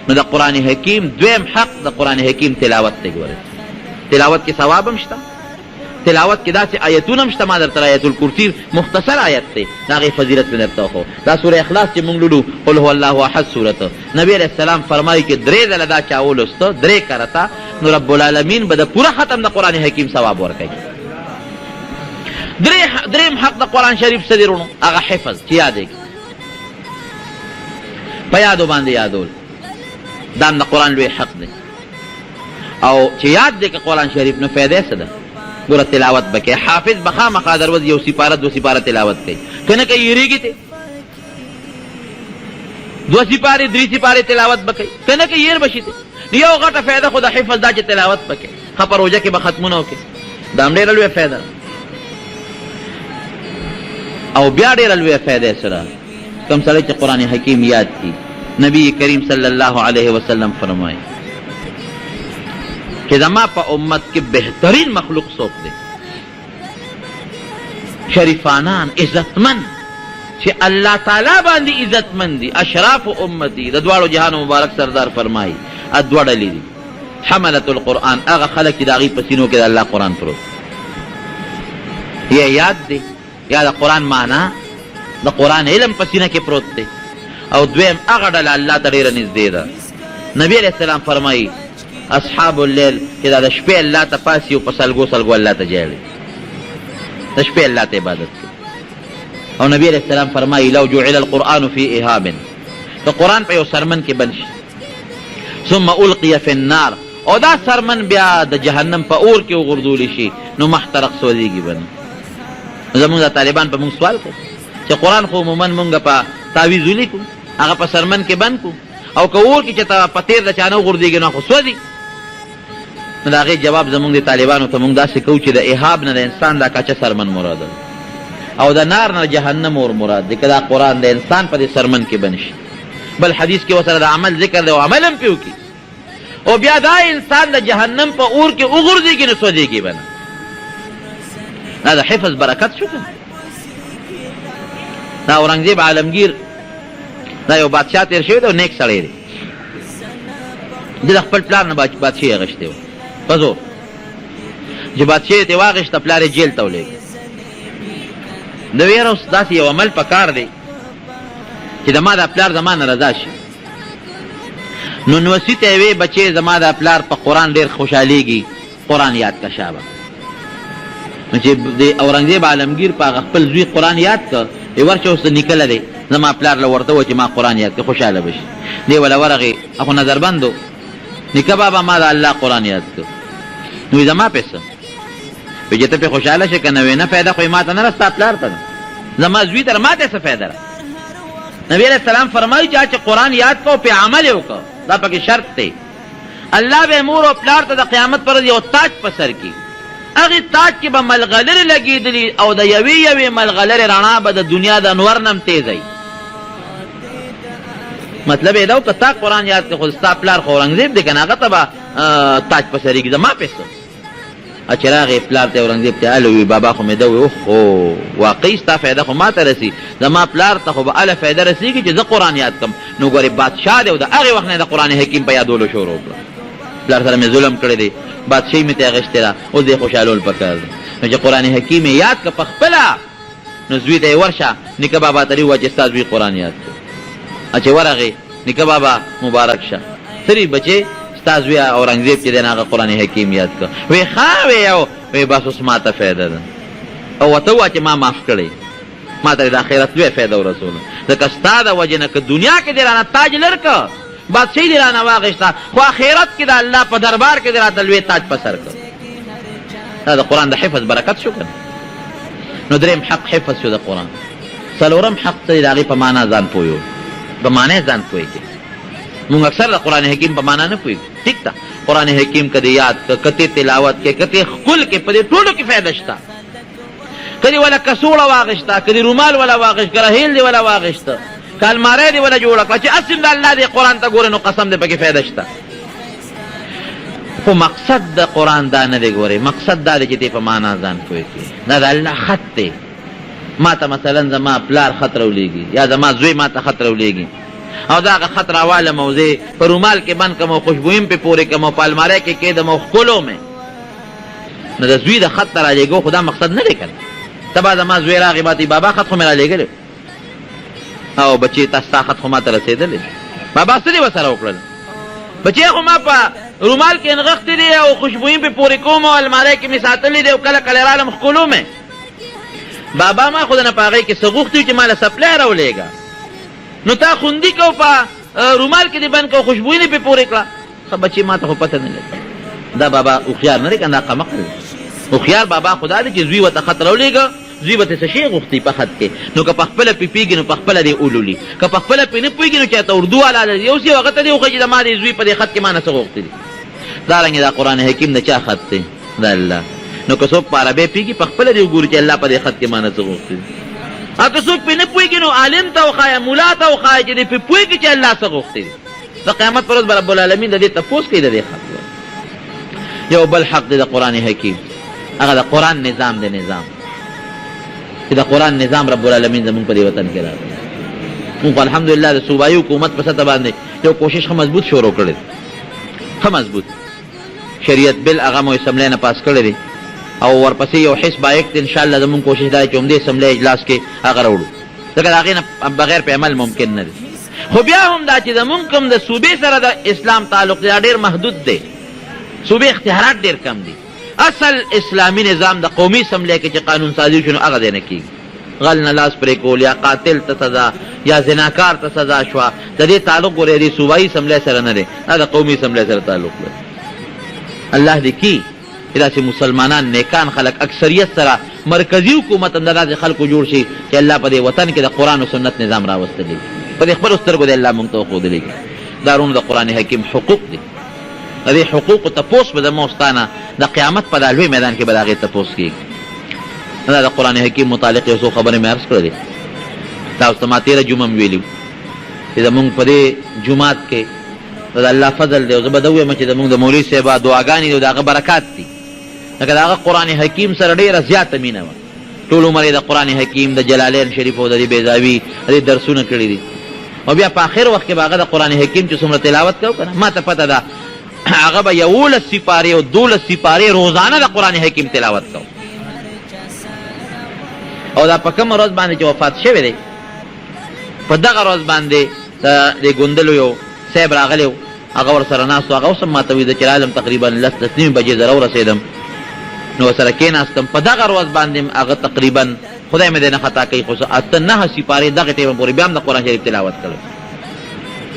نو دا قرآن حکیم دویم حق دا قرآن حکیم تلاوت تے گورے تلاوت کی ثواب هم شتا تلاوت کی دا سے آیتون هم شتا ما در تر آیت الکرسی مختصر آیت تے ناغی فضیلت میں نرتا ہو دا سورہ اخلاص چی منگ لولو قل هو اللہ احد سورت نبی علیہ السلام فرمائی کہ درے دل دا چاولستا درے کرتا نو رب العالمین بدا پورا ختم دا قرآن حکیم ثواب ورکا دریم حق دا قرآن شریف صدرونو اغا حفظ چی یادے کی پیادو باندے یادول دام دا قرآن لوی حق دے او چی یاد دے کہ قرآن شریف نو فیدے صدا گورا تلاوت بکے حافظ بخا مقادر وز یو سپارت دو سپارت تلاوت کئی کنا کئی یریگی تے دو سپارے دری سپارے تلاوت بکئی کنا کئی یر بشی تے نیو غٹا فیدہ خدا حفظ دا چی تلاوت بکے خپر ہو جا کے بختمونو کے دام دیر لوی فیدہ او بیا دیر لوی فیدے صدا کم سڑے چی قرآن حکیم یاد کی نبی کریم صلی اللہ علیہ وسلم فرمائے کہ زما پا امت کے بہترین مخلوق سوک دے شریفانان عزتمند چھ اللہ تعالی باندی عزتمند دی اشراف امتی دوارو جہان مبارک سردار فرمائی ادوار لی دی حملت القرآن اغا خلق کی داغی پسینوں کے دا اللہ قرآن پروت یہ یاد دے یا دا قرآن مانا دا قرآن علم پسینہ کے پروت دے او دویم اغدل اللہ تریر نزدے دا نبی علیہ السلام فرمائی اصحاب اللیل کہ دا شپے اللہ تا پاسی و پسلگو سلگو اللہ تا جائلے دا شپے اللہ تا عبادت کی او نبی علیہ السلام فرمائی لو جعل القرآن فی احابن تو قرآن پہ یو سرمن کے بنش ثم القی فی النار او دا سرمن بیا دا جہنم پا اور کے غردولی شی نو محترق سوزی کی بن زمون دا طالبان پا مونگ سوال کر چا قرآن خو مومن مونگا پا تاویزو لکو اگا پا سرمن کے بن کو او که اور کی چتا پتیر دا چانو غردیگی نو خو سوزی نو دا غیر جواب زمونگ دی طالبانو تا مونگ دا سکو چی دا احاب نا دا انسان دا کچا سرمن مراد او دا نار نا جہنم اور مراد دی که دا قرآن دا انسان پا دی سرمن کی بنش بل حدیث کی وصل دا عمل ذکر دا و عملم پیو کی او بیا دا انسان دا جہنم پا اور کی اغردیگی نو سوزیگی بنا نا دا حفظ برکت شکن دا اورنگزیب عالمگیر دا یو بادشاہ تیر شوی دا نیک سڑی دی دا خپل پلار نا بادشاہی اغشتی و پزو جو بادشاہی تی واغشتا پلار جیل تاو لے دا ویروس دا سی یو عمل پکار دی چی دا ما دا پلار زمان رضا شی نو نوسی تیوی بچے زمان دا پلار پا قرآن دیر خوشحالیگی قرآن یاد کا شابا نو چی دی اورنگزیب عالمگیر پا خپل زوی قرآن یاد کا ورچه اوس نکل دی زما پلار لورته و چې ما قرآن یاد که خوشحاله بشي دی ولا ورغی اخو نظر بندو نکه بابا ما دا الله قرآن یاد که نوی زما پیسه وی جته پی خوشحاله شه که نوی نه فایده خوی ما تا نرستا پلار تا زما زوی در ما تیسه فایده را نبی علیہ السلام فرمائی چاچه قرآن یاد که و پی عمل یو که دا پاکی شرط تی اللہ بے مور و پلار تا دا قیامت پر یو تاج پسر کی اغی تاج کی با ملغلر لگی دلی او دا یوی ملغلر رانا با دا دنیا دا نورنم تیزی مطلب ایداو که تا قرآن یاد که خودستا پلار خورنگزیب دیکن آغا تا با تاج پسری کی دا ما پیسو اچراغی پلار تا اورنگزیب تا علوی بابا خو میدوی اوخو واقعی ستا فیده خو ما تا رسی دا ما پلار تا خو با علا فیده رسی کی چه دا قرآن یاد کم نو گوری بادشاہ دیو دا اغی وقت نه دا قرآن حکیم پا یادولو شورو پلار سره می ظلم کړی دی بادشاہی می ته غشته را او دې خوشالول پکار نو چې قرآن حکیم یاد ک پخپلا نو زوی ته ورشه نکه بابا تری و چې استاد وی قرآن یاد اچ ورغه نکه بابا مبارک شه سری بچي استاد وی اورنگزیب چې دغه قرآن حکیم یاد ک وی خاوي او وی بس اوس ماته فائدہ ده او ته وا چې ما معاف کړی ما ته د اخرت وی فائدہ ورسول ځکه استاد وجنه ک دنیا کې درانه تاج لرک بادشاہی دی رانا واغشتا خو آخرت کی دا اللہ پا دربار کی دی را دلوی تاج پسر کر دا قرآن دا حفظ برکت شو کر نو درم حق حفظ شو دا قرآن سلورم حق تا دا غی پا مانا زان پویو پا مانا زان پوی کی مونگ اکثر دا قرآن حکیم پا مانا نپوی ٹھیک تا قرآن حکیم کدی یاد کا کتی تلاوت کے کتی خل کے پدی ٹوڑو کی فیدشتا کدی والا کسوڑا واغشتا کدی رومال والا واغش کرہیل دی والا واغشتا کال مارے دی ولا جوړه کړه چې اسیم د الله دی قرآن ته ګوره نو قسم دی پکې فایده شته خو مقصد د قرآن دا نه دی ګوره مقصد دا دی چې تی په معنا ځان پوه کړي دا د الله خط دی ما ته مثلا زما پلار خط راولېږي یا زما زوی ما ته خط راولېږي او دا هغه خط راوالم او زه په رومال کې بند کړم او خوشبویم پې پورې کړم او په المارۍ کې کېږدم او ښکلو مې نو د زوی د خط ته رالیږو خو دا مقصد نه دی که نه سبا زما زوی راغی ماته بابا خط خو مې رالیږلی او بچې تا ستا خط خو ما ته رسېدلی بابا څه دې ورسره وکړل بچې خو ما په رومال کې نغښتې دي او خوشبویم پې پورې کوم او المارۍ کې مې ساتلې دي او کله کله رالم ښکلو مې بابا ما خو د نه په هغې کې څه غوښتي وو چې ما له سپلی راولېږه نو تا خوندي کو په رومال کې دې بند کو خوشبویي دې پې پورې کړه ښه بچې ما ته خو پته نه لګي دا بابا هوښیار نه دی که نه دا قمقل هوښیار بابا خو دا دی چې زوی ورته خط راولېږه زوی به ته څه شی غوښتي په خط کې نو که په خپله پې پوهېږي نو په خپله دې اولولي که په خپله پې نه پوهېږي نو چاته اردو والا لري اوس یو هغه ته دې وښایي چې زما دې زوی په دې خط کې ما نه څه غوښتي دي دارنګې دا قرآن حکیم د چا خط دی د الله نو که څوک په عربۍ پوهېږي په خپله دې وګوري چې الله په دې خط کې ما نه څه غوښتي دي او که څوک پې نه پوهېږي نو عالم ته وښایه ملا ته وښایه چې دې پې پوهېږي چې الله څه غوښتي دي د قیامت پر ورځ به رب العالمین د دې تپوس کوي د دې خط یو بل حق دی د قرآن حکیم هغه د قرآن نظام دی نظام چې د قرآن نظام رب العالمین زمونږ په دې وطن کې راغلی مونږ الحمدلله د صوبایي حکومت په سطح باندې یو کوشش ښه مضبوط شروع کړی دی ښه مضبوط شریعت بل هغه مو اسمبلی نه پاس کړی دی او ورپسې یو حزب ایکټ انشاءالله زمونږ کوشش دا دی چې همدې اسمبلی اجلاس کې هغه راوړو ځکه د هغې نه بغیر په عمل ممکن نه دی خو بیا هم دا چې زمونږ کوم د صوبې سره د اسلام تعلق دی دا ډېر محدود دی صوبې اختیارات ډېر کم دي اصل اسلامي نظام د قومي اسمبلی کې چې قانون سازي وشي نو هغه دی نه کېږي غل نه لاس پرې کول یا قاتل ته سزا یا زناکار ته سزا شوه د دې تعلق ګورې دې صوبایي اسمبلی سره نه دی دا د قومي اسمبلی سره تعلق لري الله دې کي چې داسې مسلمانان نیکان خلک اکثریت سره مرکزي حکومت هم د داسې خلکو جوړ شي چې الله په دې وطن کې د قرآن و سنت نظام راوستلی په دې خپلو سترګو دی الله موږ ته وښودلی دا رونو د قرآن حکیم حقوق دي د دې حقوقو تپوس به زما ستا نه د قیامت په دا لوی میدان کې به د هغې تپوس کېږي دا د قرآن حکیم متعلق یو څو خبرې مې عرض کړی دی تاسو ته ما تېره جمعه مې ویلي چې زمونږ په دې جومات کې د الله فضل دی او زه به ده ووایم چې زمونږ د مولوي صاحبه دعاګانې دي او د هغه برکات دي لکه د هغه قرآن حکیم سره ډېره زیاته مینه وه ټول عمر یې د قرآن حکیم د جلالین شریف او د دې بیضاوي د دې درسونه کړي دي او بیا په آخر وخت کې به هغه د قرآن حکیم چې څومره تلاوت کوو که نه ما ته پته ده هغه به 11 سپارې او 12 سپارې روزانه د قرآن حکیم تلاوت کوو او دا په کومه ورځ باندې چې وفات شوی دی په دغه ورځ باندې د ګوندلو یو صاحب راغلی و هغه ورسره ناست و هغه اوس هم ما ته ویده چې رالم تقریبا 10 بجې زه راورسېدم نو ورسره کېناستم په دغه ورځ باندې هغه تقریبا خدای مې دی نه خطا کوي خو 8-9 سپارې دغې ټیمه پورې بیا هم د قرآن شریف تلاوت کړی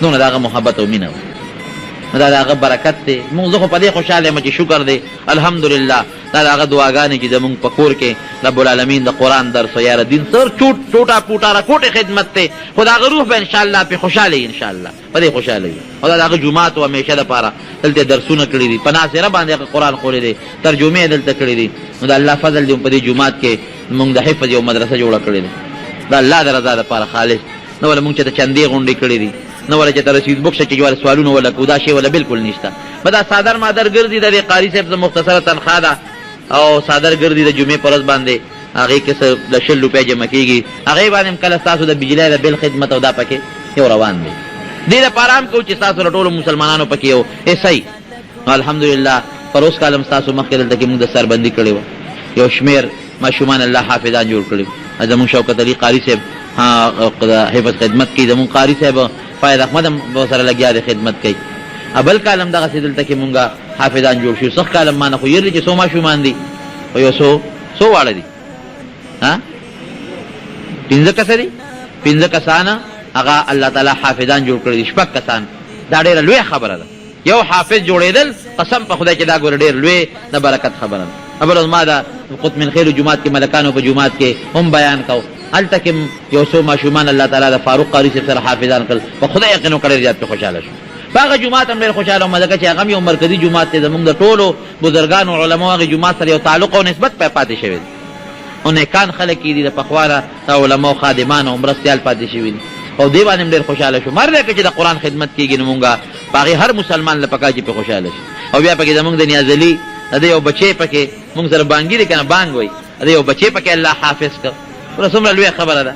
نو د هغه محبت او مینه دا د هغه برکت دی مونږ زه خو په دې خوشحاله یم چې شکر دی الحمدلله دا د هغه دعاګانې چې زمونږ په کور کې رب العالمین د قرآن درس و یاره دین سر ټوټه پوټه راکوټې خدمت دی خو د هغه روح به انشاءالله پې خوشحاله وي انشاءالله په دې خوشحاله وي او دا د هغه جومات و همیشه دپاره دلته درسونه کړي دي په ناصره باندې هغه قرآن خولی دی ترجمې یې دلته کړي دي نو د الله فضل دی په دې جومات کې مونږ د حفظ یو مدرسه جوړه کړې ده د الله د رضا دپاره خالص نه ولا مونږ چې ته چندې غونډې کړې دي نه ولا چې ته رسید بوک چې جوال سوالونه ولا کو دا شی ولا بالکل نشته به دا صادر مادر ګرځي د قاری صاحب ز مختصره تنخواه ده او صادر ګرځي د جمعې پر ورځ باندې هغې کې څه د 10 روپۍ جمع کېږي هغې باندې هم کله ستاسو د بجلۍ د بل خدمت او دا پکې یو روان دی دې دپاره هم کوو چې ستاسو له ټولو مسلمانانو پکې یو حصی نو الحمدلله پر اوس کال هم ستاسو مخکې دلته کې مونږ د سربندي کړې وه یو شمېر ماشومان الله حافظان جوړ کړي زمونږ شوکت علي قاري صاحب حفظ خدمت کوي زمونږ قاري صاحب فاید احمد هم سره لګیا دی خدمت کوي بل کال هم دغسې دلته کې مونږ حافظان جوړ شو سخت کال هم ما نه خو یېرلی چې څو ماشومان دي خو یو څو واړه دي 15 کسه دي 15 کسانه هغه الله تعالی حافظان جوړ کړي دي 6 کسان دا ډېره لویه خبره ده یو حافظ جوړېدل قسم په خدای چې دا ګوره ډېر لوی د برکت خبره ده بل ورځ ما د قطب من خیل جومات کې ملکانو په جومات کې هم بیان کو هلته کې یو څو ماشومان الله تعالی د فاروق قاري صاحب سره حافظان کړل په خدای یقین وکړی زیات پې خوشحاله شو په هغه جومات هم ډېر خوشحاله وم ځکه چې هغه هم یو مرکزي جومات دی زمونږ د ټولو بزرګانو علماو هغې جومات سره یو تعلق او نسبت پاتې شوی دی او نیکان خلک یې دي د پخواره د علماو خادمان او مرستیال پاتې شوي دي او دې باندې هم ډېر خوشحاله شو مر دی که چې د قرآن خدمت کېږي نو مونږ په هغې هر مسلمان له پکار چې پې خوشحاله شي او بیا پکې زمونږ د نیازلي د یو بچی پکې مونږ سره بانګي دی که نه بانګ وایي د یو بچی پکې الله حافظ کړ څومره لویه خبره ده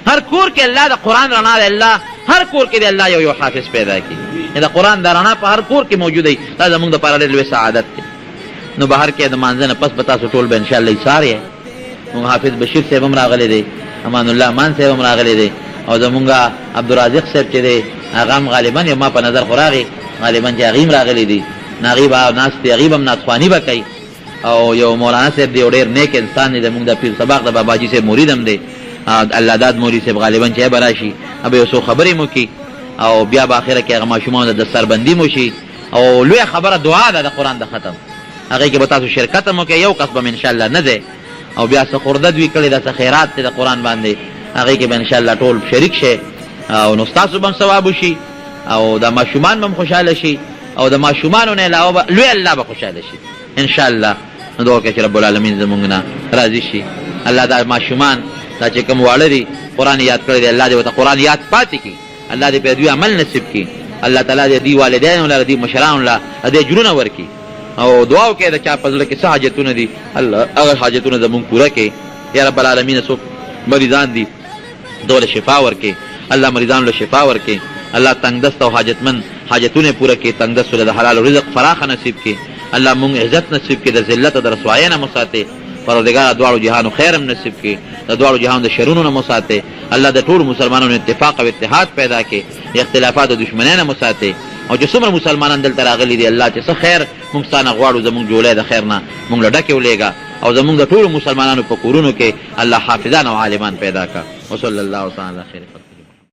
هر کور کې الله د قرآن رڼا دی، الله هر کور کې دی الله یو حافظ پیدا کړي، د قرآن د رڼا په هر کور کې موجود دی. دا زموږ دپاره ډېر لوی سعادت دی. نو بهر کې د مانځه نه پس به تاسو ټول به انشاءالله ایثار یې. مونږ حافظ بشیر صاحب هم راغلی دی، امان الله امان صاحب هم راغلی دی، او زمونږ عبدالرازق صاحب چې دی هغه هم غالبا یو ما په نظر خو راغی غالبا چې هغې هم راغلی دی، هغې به ناست دی، هغې به هم ناطخواني به کوي. او یو مولانا صاحب دی، یو ډېر نیک انسان دی، زمونږ د پیر سباق د باباجي صاحب مرید هم دی، الله داد مولوي صاحب غالبا چې به راشي به یو څو خبرې مو کړي، او بیا به اخره کې هغه ماشومانو د دستربندي مو شي. او لویه خبره دعا ده د قرآن د ختم، هغې کې به تاسو شرکت هم وکړئ، یو کس به م انشاءالله نه دی، او بیا څه خردد وي کړی دا څه خیرات دی د قرآن باندې، هغې کې به انشاءالله ټول شریک شي، او نو ستاسو به هم ثواب وشي، او د ماشومان به هم خوشحاله شي، او د ماشومانو نه علاوه به لوی الله به خوشحاله شي انشاءالله. نو دعا وکړئ چې رب العالمین زموږ نه راضي شي. الله دا ماشومان دا چې کوم واړه دي قرآن یاد کړی دی، الله دې ورته قرآن یاد پاتې کړي، الله دې په دوی عمل نصیب کړي، الله تعالی دې دوی والدینو له دې مشرانو له دې جرونه ورکړي. او دعا وکړئ د چا په زړه کې څه حاجتونه دي الله هغه حاجتونه زموږ پوره کړي یا رب العالمین. څوک مریضان دي دوله شفا ورکړي، الله مریضانو له شفا ورکړي، الله تنگ دست او حاجتمند حاجتونه پوره کړي، تنگ دست له حلال رزق فراخ نصیب کړي، الله مونږ عزت نصیب کړي، د ذلت او د رسوایۍ نه مو ساتي، پروردګار دواړو جهانو خیر هم نصیب کړي، د دواړو جهانو د شرونو نه مو ساتي، الله د ټولو مسلمانانو اتفاق او اتحاد پیدا کړي، اختلافات او دشمنۍ نه مو ساتي. او چې څومره مسلمانان دلته راغلي دي الله چې څه خیر مونږ ستانه غواړو، زمونږ جولی د خیر نه مونږ له ډکې ولېږه، او زمونږ د ټولو مسلمانانو په کورونو کې الله حافظان او عالمان پیدا کړه. وصلی الله تعالی علی خیر خلق.